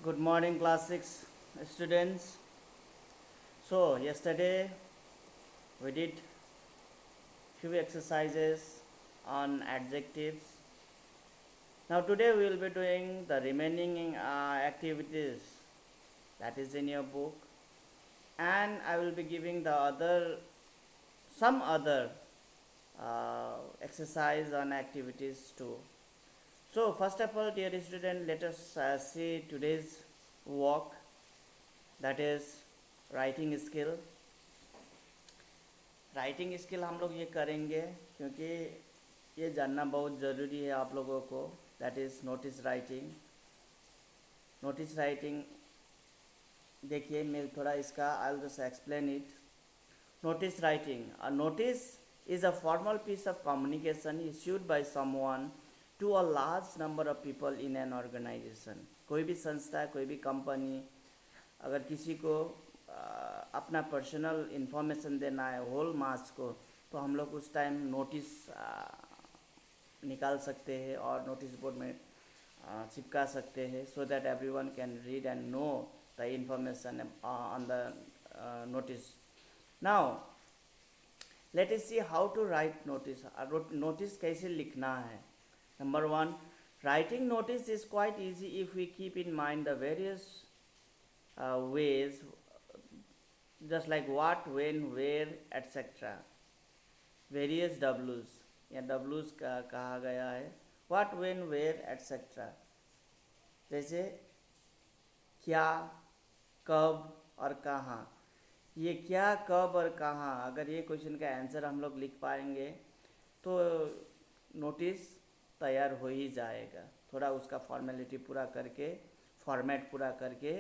Good morning, class 6 students. So, yesterday we did few exercises on adjectives. Now, today we will be doing the remaining activities that is in your book, and I will be giving the other some other exercise on activities too. So, first of all, dear student, let us see today's work, that is writing skill. Writing skill हम लोग ये करेंगे क्योंकि ये जानना बहुत ज़रूरी है आप लोगों को, that is notice writing. Notice writing देखिए, मैं थोड़ा इसका I will just explain it. Notice writing, a notice is a formal piece of communication issued by someone to a large number of people in an organisation. कोई भी संस्था, कोई भी company अगर किसी को अपना पर्सनल इन्फॉर्मेशन देना है होल मास को, तो हम लोग उस टाइम नोटिस निकाल सकते हैं और नोटिस बोर्ड में चिपका सकते हैं, so that everyone can read and know the information on the notice. Now let us see how to write notice. Notice कैसे लिखना है। Number one, writing notice is quite easy if we keep in mind the various ways, just like what, when, where, etc. various w's, या w's का कहा गया है, what, when, where, etc. जैसे क्या, कब और कहाँ। ये क्या, कब और कहाँ, अगर ये क्वेश्चन का आंसर हम लोग लिख पाएंगे तो नोटिस तैयार हो ही जाएगा। थोड़ा उसका फॉर्मेलिटी पूरा करके, फॉर्मेट पूरा करके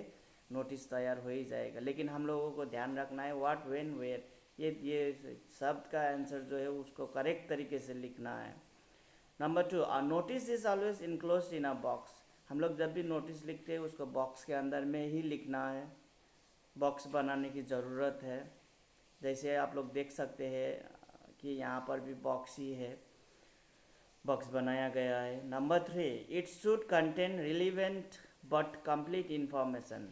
नोटिस तैयार हो ही जाएगा। लेकिन हम लोगों को ध्यान रखना है व्हाट, व्हेन, वेयर, ये शब्द का आंसर जो है उसको करेक्ट तरीके से लिखना है। Number two, a notice is always enclosed in a box. हम लोग जब भी नोटिस लिखते हैं उसको बॉक्स के अंदर में ही लिखना है, बॉक्स बनाने की ज़रूरत है। जैसे आप लोग देख सकते हैं कि यहाँ पर भी बॉक्स ही है, बॉक्स बनाया गया है। Number three, it should contain relevant but complete information.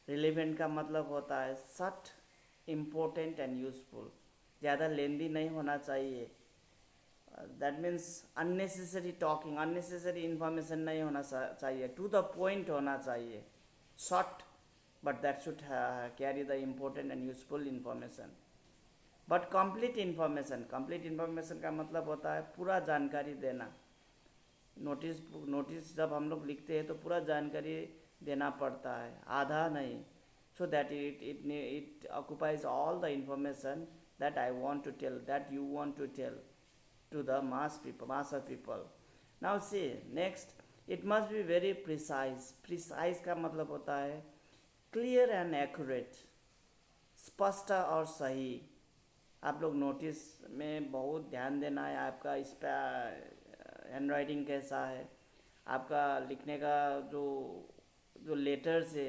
Relevant का मतलब होता है सट, इम्पोर्टेंट एंड यूजफुल। ज़्यादा लेंदी नहीं होना चाहिए, that means unnecessary talking, unnecessary information नहीं होना चाहिए, टू द पॉइंट होना चाहिए, short, but that should carry the important and useful information. But complete information, complete information का मतलब होता है पूरा जानकारी देना। नोटिस जब हम लोग लिखते हैं तो पूरा जानकारी देना पड़ता है, आधा नहीं, so that it occupies all the information that I want to tell, that you want to tell to the mass of people. Now see next, it must be very precise. Precise का मतलब होता है clear and accurate, स्पष्ट और सही। आप लोग notice में बहुत ध्यान देना है, आपका इस पर हैंड राइटिंग कैसा है, आपका लिखने का जो जो लेटर्स है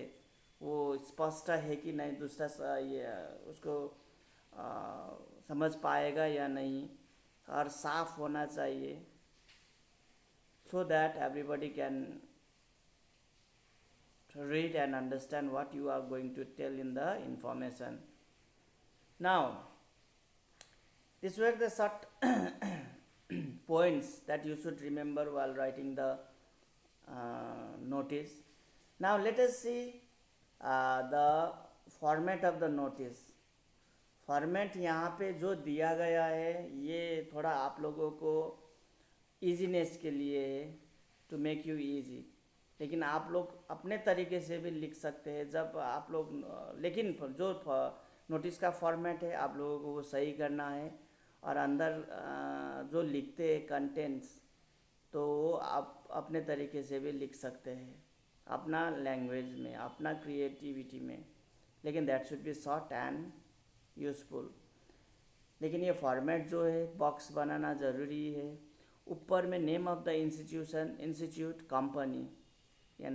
वो स्पष्ट है कि नहीं, दूसरा ये उसको समझ पाएगा या नहीं, और साफ होना चाहिए, so that everybody can read and understand what you are going to tell in the information. Now, these were the short points that you should remember while writing the notice. Now let us see the format of the notice. Format यहाँ पे जो दिया गया है ये थोड़ा आप लोगों को ईजीनेस के लिए है, टू मेक यू इजी, लेकिन आप लोग अपने तरीके से भी लिख सकते हैं जब आप लोग, लेकिन जो नोटिस का फॉर्मेट है आप लोगों को वो सही करना है, और अंदर जो लिखते हैं कंटेंट्स तो आप अपने तरीके से भी लिख सकते हैं, अपना लैंग्वेज में, अपना क्रिएटिविटी में, लेकिन that should be short and useful. लेकिन ये फॉर्मेट जो है बॉक्स बनाना ज़रूरी है। ऊपर में name of the institution, institute, company, या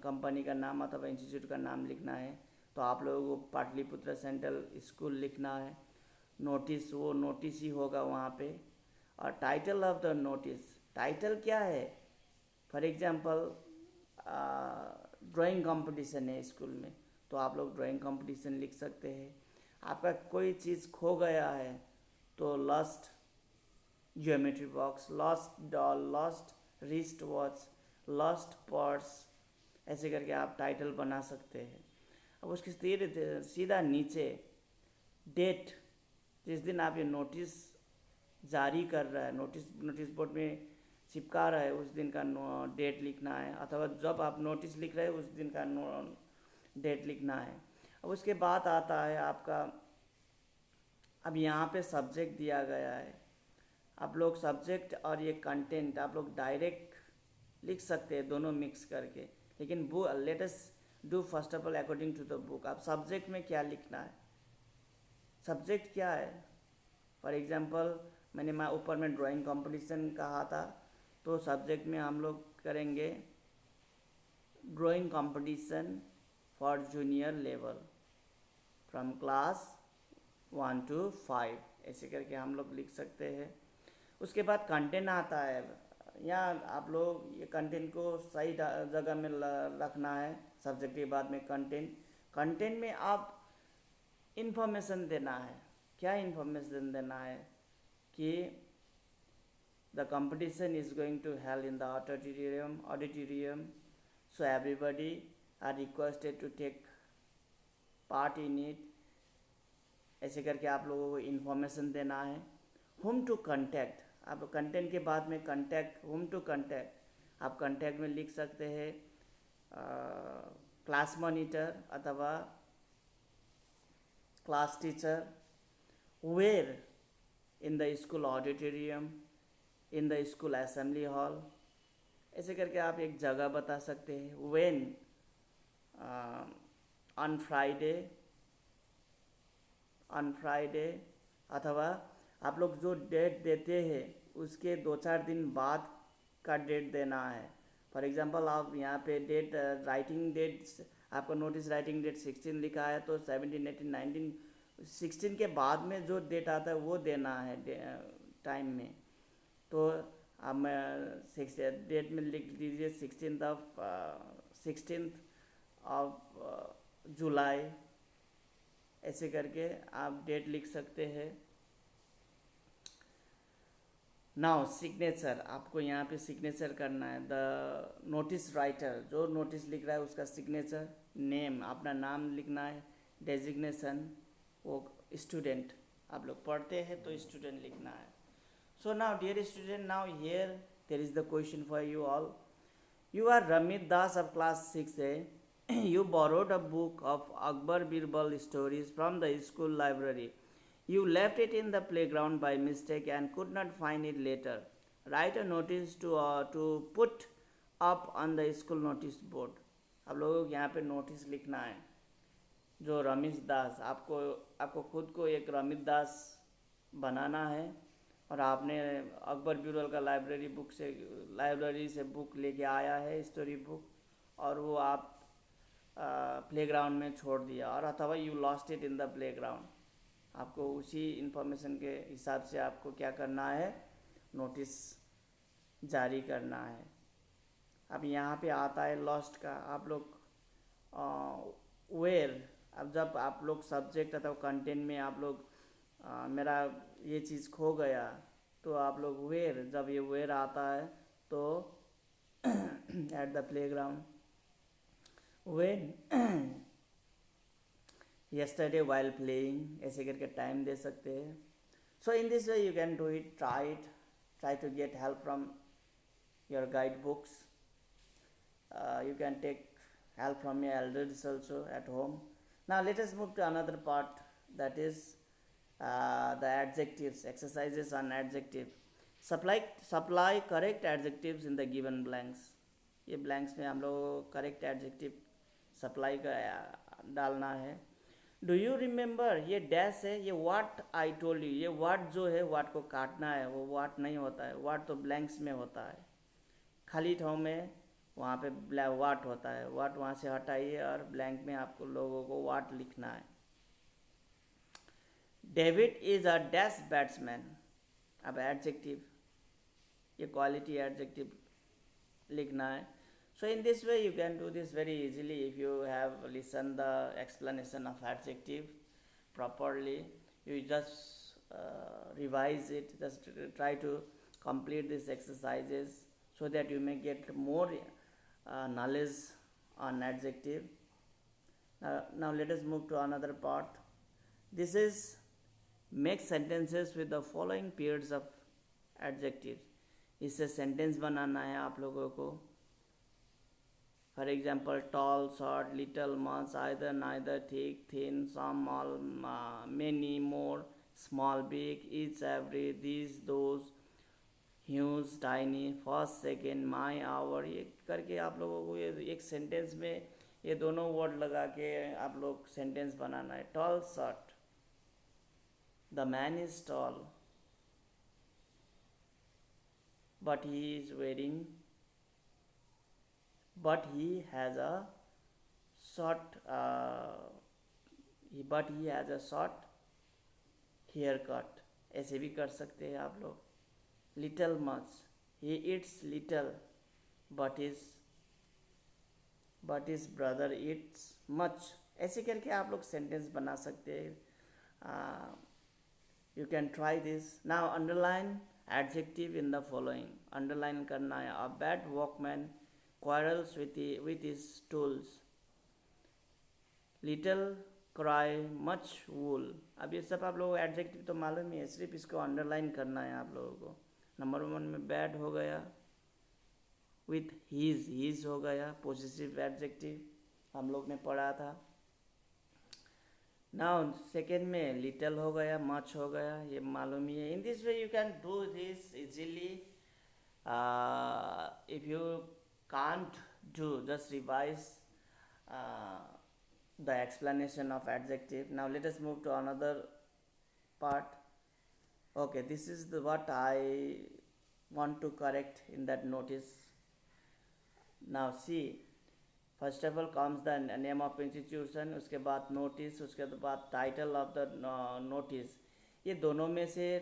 कंपनी का नाम अथवा इंस्टीट्यूट का नाम लिखना है, तो आप लोगों को पाटलिपुत्र सेंट्रल स्कूल लिखना है। नोटिस, वो नोटिस ही होगा वहाँ पे। और title of the notice, title क्या है, फॉर एग्जांपल ड्राइंग कंपटीशन है स्कूल में, तो आप लोग ड्राइंग कंपटीशन लिख सकते हैं। आपका कोई चीज़ खो गया है तो lost geometry box, lost doll, lost wrist watch, lost purse, ऐसे करके आप टाइटल बना सकते हैं। अब उसके सीधा नीचे डेट, जिस दिन आप ये नोटिस जारी कर रहा है, नोटिस बोर्ड में चिपका रहा है, उस दिन का डेट लिखना है, अथवा जब आप नोटिस लिख रहे हैं उस दिन का डेट लिखना है। अब उसके बाद आता है आपका, अब यहाँ पे सब्जेक्ट दिया गया है, आप लोग सब्जेक्ट और ये कंटेंट आप लोग डायरेक्ट लिख सकते हैं दोनों मिक्स करके, लेकिन book let us do first of all according to the book. आप सब्जेक्ट में क्या लिखना है, सब्जेक्ट क्या है, फॉर एग्जांपल मैंने ऊपर में ड्राइंग कंपटीशन कहा था, तो सब्जेक्ट में हम लोग करेंगे drawing competition for junior level from class 1 to 5, ऐसे करके हम लोग लिख सकते हैं। उसके बाद कंटेंट आता है, यहाँ आप लोग ये कंटेंट को सही जगह में रखना है। सब्जेक्ट के बाद में कंटेंट में आप इंफॉर्मेशन देना है। क्या इंफॉर्मेशन देना है कि the competition is going to held in the auditorium, so everybody are requested to take part in it, ऐसे करके आप लोगों को इन्फॉर्मेशन देना है। होम टू कंटेक्ट, आप कंटेंट के बाद में कंटेक्ट, होम टू कंटेक्ट, आप कंटेक्ट में लिख सकते हैं क्लास मॉनिटर अथवा class teacher, where in the school auditorium, in the school assembly hall, ऐसे करके आप एक जगह बता सकते हैं। व्हेन ऑन फ्राइडे, अथवा आप लोग जो डेट देते हैं उसके 2-4 दिन बाद का डेट देना है। फॉर एग्जांपल आप यहाँ पे डेट राइटिंग डेट, आपका नोटिस राइटिंग डेट 16 लिखा है, तो 17, 18, 19, 16 के बाद में जो डेट आता है वो देना है टाइम में। तो आप डेट में लिख दीजिए 16th ऑफ जुलाई, ऐसे करके आप डेट लिख सकते हैं। नाउ सिग्नेचर, आपको यहाँ पे सिग्नेचर करना है। द नोटिस राइटर, जो नोटिस लिख रहा है उसका सिग्नेचर, नेम, अपना नाम लिखना है, डेजिग्नेशन, वो स्टूडेंट, आप लोग पढ़ते हैं तो स्टूडेंट लिखना है। So now dear student, now here there is the question for you all. You are Ramit Das of class 6A. You borrowed a book of Akbar Birbal stories from the school library. You left it in the playground by mistake and could not find it later. Write a notice to put up on the school notice board. आप लोगों को यहाँ पे notice लिखना है। जो रमेश दास, आपको खुद को एक रमित दास बनाना है, और आपने अकबर बिरबल का लाइब्रेरी से बुक लेके आया है, स्टोरी बुक, और वो आप प्लेग्राउंड में छोड़ दिया, और अथवा you lost it in the playground. आपको उसी इंफॉर्मेशन के हिसाब से आपको क्या करना है, नोटिस जारी करना है। अब यहाँ पे आता है लॉस्ट का, आप लोग वेयर, अब जब आप लोग सब्जेक्ट अथवा कंटेंट में आप लोग मेरा ये चीज़ खो गया, तो आप लोग वेयर, जब ये वेयर आता है तो at the playground, when yesterday while playing, ऐसे करके टाइम दे सकते हैं। So in this way you can do it, try to get help from your guidebooks. You can take help from your elders also at home. Now let us move to another part, that is the adjectives, exercises on adjective. Supply correct adjectives in the given blanks. ये blanks में हम लोग correct adjective supply का डालना है। Do you remember, ये dash है, ये वाट आई टोल्ड यू, ये वाट जो है वाट को काटना है, वो वाट नहीं होता है, वाट तो ब्लैंक्स में होता है, खाली ठाव में वहाँ पे वाट होता है, वाट वहाँ से हटाइए और ब्लैंक में आपको लोगों को वाट लिखना है। David is a dash batsman, अब एडजेक्टिव, ये क्वालिटी एडजेक्टिव लिखना है। So in this way you can do this very easily if you have listened the explanation of adjective properly. You just revise it, just try to complete these exercises so that you may get more knowledge on adjective. Now let us move to another part. This is make sentences with the following pairs of adjectives. इससे sentence बनाना है आप लोगों को. For example, tall, short, little, much, either, neither, thick, thin, some, all, many, more, small, big, each, every, these, those, huge, tiny, first, second, my, our. ये करके आप लोगों को ये एक सेंटेंस में ये दोनों वर्ड लगा के आप लोग सेंटेंस बनाना है. Tall, short. The man is tall, but he is wearing, but he has a short, but he has a short haircut. ऐसे भी कर सकते हैं आप लोग. Little, much. He eats little, but his brother eats much. ऐसे करके आप लोग सेंटेंस बना सकते हैं. You can try this. Now underline adjective in the following. Underline करना है. A bad workman quarrels with his tools. Little cry, much wool. अब ये सब आप लोगों को एडजेक्टिव तो मालूम ही है, सिर्फ इसको अंडरलाइन करना है आप लोगों को. नंबर 1 में बैड हो गया, विथ हीज हो गया, पोजेसिव एडजेक्टिव हम लोग ने पढ़ा था. नाउ सेकेंड में लिटल हो गया, मच हो गया, ये मालूम ही है. इन this way you can do this easily. If you can't do, just revise the explanation of adjective. Now let us move to another part. Okay, this is what I want to correct in that notice. Now see, first of all comes the name of institution, उसके बाद notice, उसके बाद title of the notice. ये दोनों में से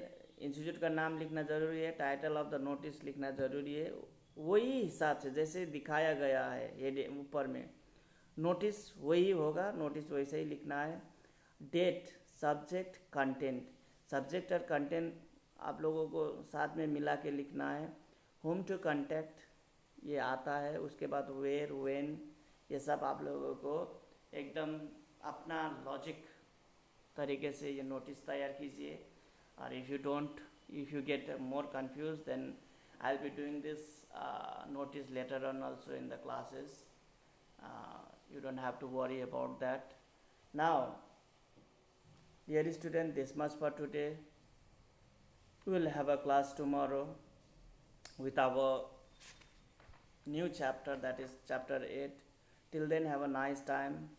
institute का नाम लिखना ज़रूरी है, टाइटल ऑफ द नोटिस लिखना ज़रूरी है. वही हिसाब से जैसे दिखाया गया है ये ऊपर में, नोटिस वही होगा, नोटिस वैसे ही लिखना है. Date, subject, content. सब्जेक्ट और कंटेंट आप लोगों को साथ में मिला के लिखना है. होम टू कॉन्टैक्ट ये आता है. उसके बाद वेयर, व्हेन, ये सब आप लोगों को एकदम अपना लॉजिक तरीके से ये नोटिस तैयार कीजिए. और if you get more confused, then I'll be doing this notice later on also in the classes. You don't have to worry about that. Now, dear student, this much for today. We will have a class tomorrow with our new chapter, that is chapter 8. Till then, have a nice time.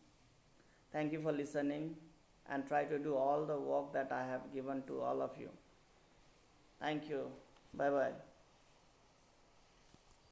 Thank you for listening and try to do all the work that I have given to all of you. Thank you. Bye bye.